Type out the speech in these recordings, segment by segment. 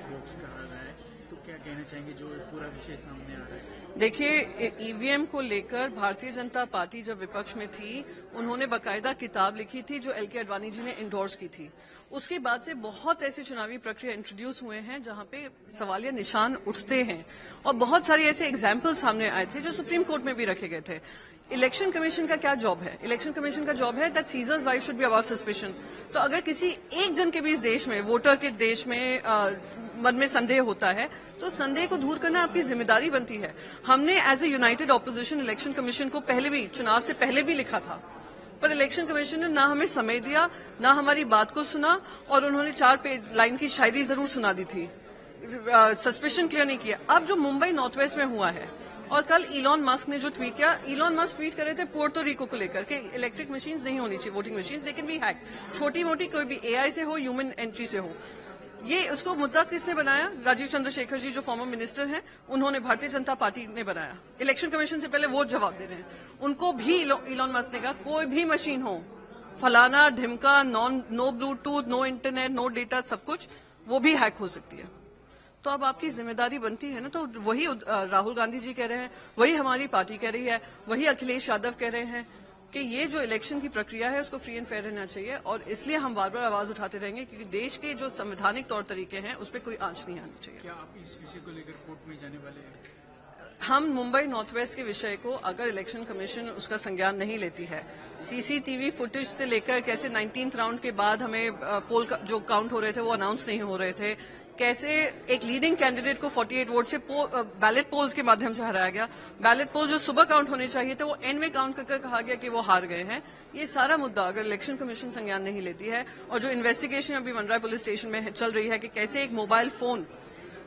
Black box कहा गया है, तो क्या कहना चाहेंगे जो पूरा विषय सामने आ रहा है? देखिए, ईवीएम को लेकर भारतीय जनता पार्टी जब विपक्ष में थी, उन्होंने बाकायदा किताब लिखी थी जो एलके आडवाणी जी ने इंडोर्स की थी। उसके बाद से बहुत ऐसे चुनावी प्रक्रिया इंट्रोड्यूस हुए हैं जहां पे सवालिया निशान उठते हैं, और बहुत सारे ऐसे एग्जाम्पल सामने आए थे जो सुप्रीम कोर्ट में भी रखे गए थे। इलेक्शन कमीशन का क्या जॉब है? इलेक्शन कमीशन का जॉब है that seizures wife should be about suspicion. तो अगर किसी एक जन के भी इस देश में, वोटर के देश में मन में संदेह होता है, तो संदेह को दूर करना आपकी जिम्मेदारी बनती है। हमने as a united opposition election commission को पहले भी, चुनाव से पहले भी लिखा था, पर इलेक्शन कमीशन ने ना हमें समय दिया, ना हमारी बात को सुना, और उन्होंने 4 पेज लाइन की शायरी जरूर सुना दी थी, सस्पेशन क्लियर नहीं किया। अब जो मुंबई नॉर्थ वेस्ट में हुआ है, और कल इलॉन मस्क ने जो ट्वीट किया, इलॉन मस्क ट्वीट कर रहे थे पोर्टो रिको को लेकर के इलेक्ट्रिक मशीन्स नहीं होनी चाहिए, voting machines, they can be hack, छोटी मोटी कोई भी एआई से हो, ह्यूमन एंट्री से हो। ये उसको मुद्दा किसने बनाया? राजीव चंद्रशेखर जी जो फॉर्मर मिनिस्टर हैं, उन्होंने, भारतीय जनता पार्टी ने बनाया। इलेक्शन कमीशन से पहले वो जवाब दे रहे हैं। उनको भी इलॉन मस्क ने कहा कोई भी मशीन हो, फलाना ढिमका, no Bluetooth, no internet, no data, सब कुछ, वो भी हैक हो सकती है। तो अब आपकी जिम्मेदारी बनती है ना। तो वही राहुल गांधी जी कह रहे हैं, वही हमारी पार्टी कह रही है, वही अखिलेश यादव कह रहे हैं कि ये जो इलेक्शन की प्रक्रिया है उसको फ्री एंड फेयर रहना चाहिए, और इसलिए हम बार बार आवाज उठाते रहेंगे क्योंकि देश के जो संवैधानिक तौर तरीके हैं उस पर कोई आंच नहीं आनी चाहिए। क्या आप इस विषय को लेकर कोर्ट में जाने वाले हैं? हम मुंबई नॉर्थ वेस्ट के विषय को, अगर इलेक्शन कमीशन उसका संज्ञान नहीं लेती है, सीसीटीवी फुटेज से लेकर कैसे 19th राउंड के बाद हमें पोल जो काउंट हो रहे थे वो अनाउंस नहीं हो रहे थे, कैसे एक लीडिंग कैंडिडेट को 48 वोट से बैलेट पोल्स के माध्यम से हराया गया, बैलेट पोल जो सुबह काउंट होने चाहिए थे वो एंड में काउंट कर कहा गया कि वो हार गए हैं, ये सारा मुद्दा अगर इलेक्शन कमीशन संज्ञान नहीं लेती है, और जो इन्वेस्टिगेशन अभी वनराय पुलिस स्टेशन में चल रही है कि कैसे एक मोबाइल फोन,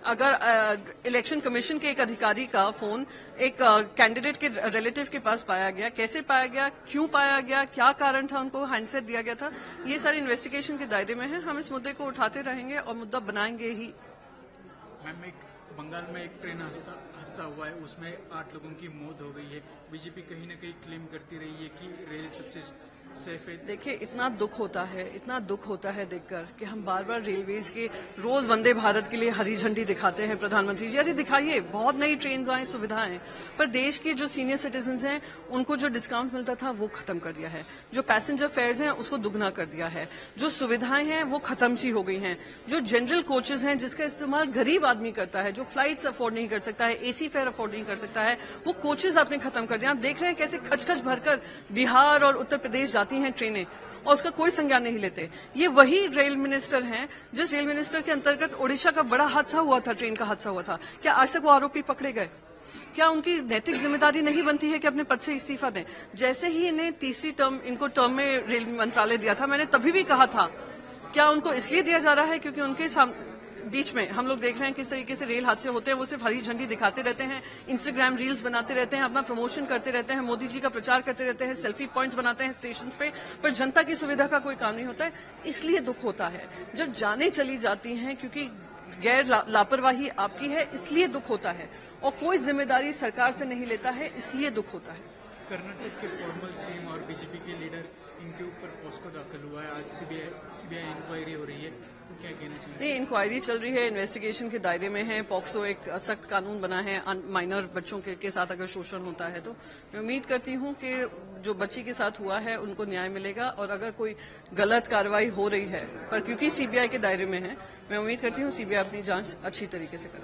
अगर इलेक्शन कमीशन के एक अधिकारी का फोन एक कैंडिडेट के रिलेटिव के पास पाया गया, कैसे पाया गया, क्यों पाया गया, क्या कारण था उनको हैंडसेट दिया गया था, ये सारी इन्वेस्टिगेशन के दायरे में है। हम इस मुद्दे को उठाते रहेंगे और मुद्दा बनाएंगे ही। मैम, एक बंगाल में एक ट्रेन हादसा हुआ है, उसमें 8 लोगों की मौत हो गई है। बीजेपी कहीं न कहीं क्लेम करती रही है कि रेल सबसे सेफ है। देखिए, इतना दुख होता है देखकर कि हम बार बार रेलवेज के रोज वंदे भारत के लिए हरी झंडी दिखाते हैं प्रधानमंत्री जी, अरे दिखाइए, बहुत नई ट्रेन आए, सुविधाएं, पर देश के जो सीनियर सिटीजन हैं उनको जो डिस्काउंट मिलता था वो खत्म कर दिया है, जो पैसेंजर फेयर्स हैं उसको दुगना कर दिया है, जो सुविधाएं हैं वो खत्म सी हो गई हैं, जो जनरल कोचेज हैं जिसका इस्तेमाल गरीब आदमी करता है, जो फ्लाइट्स अफोर्ड नहीं कर सकता है, एसी फेयर अफोर्ड नहीं कर सकता है, वो कोचेज आपने खत्म कर दिया। आप देख रहे हैं कैसे खच भरकर बिहार और उत्तर प्रदेश जाती हैं ट्रेनें, और उसका कोई संज्ञान नहीं लेते। ये वही रेल मिनिस्टर हैं जिस रेल मिनिस्टर के अंतर्गत ओडिशा का बड़ा हादसा हुआ था, ट्रेन का हादसा हुआ था। क्या आज तक वो आरोपी पकड़े गए? क्या उनकी नैतिक जिम्मेदारी नहीं बनती है कि अपने पद से इस्तीफा दें? जैसे ही इन्हें तीसरी टर्म, इनको टर्म में रेल मंत्रालय दिया था, मैंने तभी भी कहा था, क्या उनको इसलिए दिया जा रहा है क्योंकि उनके बीच में हम लोग देख रहे हैं किस तरीके से रेल हादसे होते हैं, वो सिर्फ हरी झंडी दिखाते रहते हैं, इंस्टाग्राम रील्स बनाते रहते हैं, अपना प्रमोशन करते रहते हैं, मोदी जी का प्रचार करते रहते हैं, सेल्फी पॉइंट्स बनाते हैं स्टेशन पे, पर जनता की सुविधा का कोई काम नहीं होता है। इसलिए दुख होता है जब जाने चली जाती हैं, क्योंकि गैर लापरवाही आपकी है, इसलिए दुख होता है, और कोई जिम्मेदारी सरकार से नहीं लेता है, इसलिए दुख होता है। कर्नाटक के फॉर्मर सीएम और बीजेपी के लीडर, इनके ऊपर पॉस्को दाखिल हुआ है, आज सीबीआई इंक्वायरी हो रही है, तो क्या कहना चाहिए? ये इंक्वायरी चल रही है, इन्वेस्टिगेशन के दायरे में है। पॉक्सो एक सख्त कानून बना है, माइनर बच्चों के साथ अगर शोषण होता है तो मैं उम्मीद करती हूं कि जो बच्ची के साथ हुआ है उनको न्याय मिलेगा, और अगर कोई गलत कार्रवाई हो रही है, पर क्योंकि सीबीआई के दायरे में है, मैं उम्मीद करती हूं सीबीआई अपनी जांच अच्छी तरीके से करे।